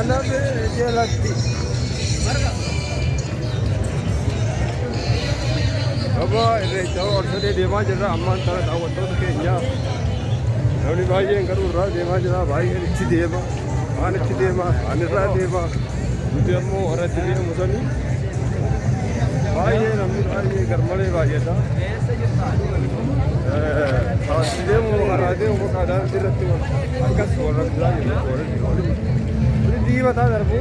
أنا بجلتي أبا إذا جاوا أرسل ديما جرا أمان ترى دعوة تود كينيا لوني باجي إنكروا را ديما جرا باجي إتشي ديما أنا إتشي ديما أنا را ديما بدي أمو أراد ديما مسني باجي نمي باجي كرمالي باجي تا خاص ديما أراد ديما كذا تيرتي أكاس ولا كذا يقول بدي بتا دربو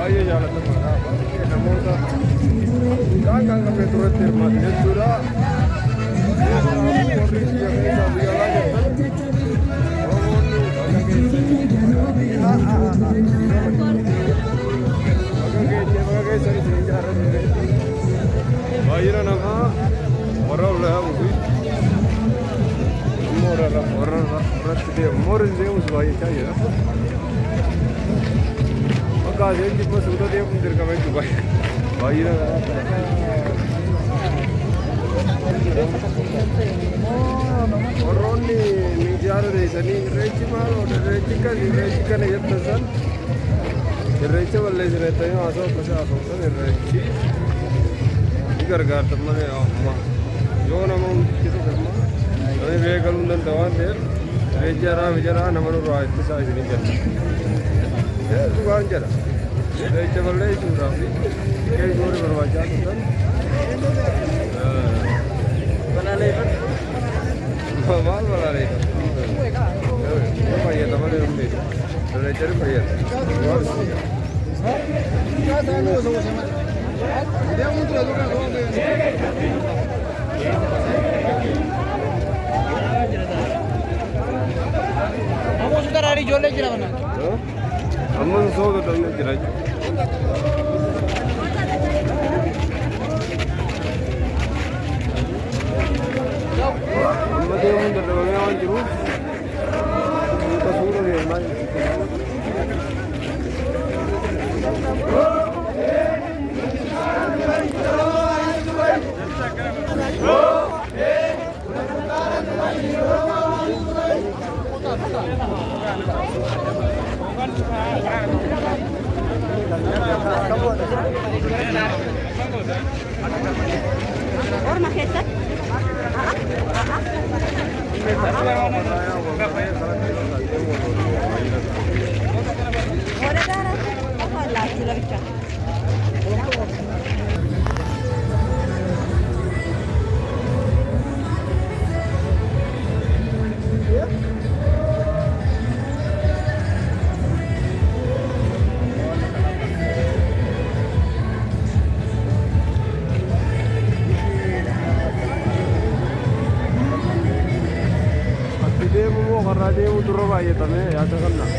Ayo jalan tempat apa? Namun tak, jangan sampai turut termat sudah. Polisi yang bisa biarlah kita. Bagai sering jalan. Bayar nama orang lah mungkin. Orang dia usai saja. Kaze gitme suda diye kundur kamay Dubai. Bayira. Oronni nijar reisani reichi mal order reichi ka ne yattasan. Reichi walle rehta hai aso kasa aso reichi. Igar gar tamane amma. Jo namon kitu karma. Ane vegalundan dawan der. Reichi ara vijara namanu raat sa idini jalla. दुकान जरा रेट वाले चूड़ा भी कई जोड़े बर्बाद होता बना ले माल बना ले भैया तमारे उनके रेट भैया Vamos a dar yo le quiero bana. Aman so da tanne jira amma de mun da wala an jiru ta sura de mai और मखेसर Karena untuk roba ya tapi ya kan lah.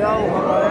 taa'u habaayee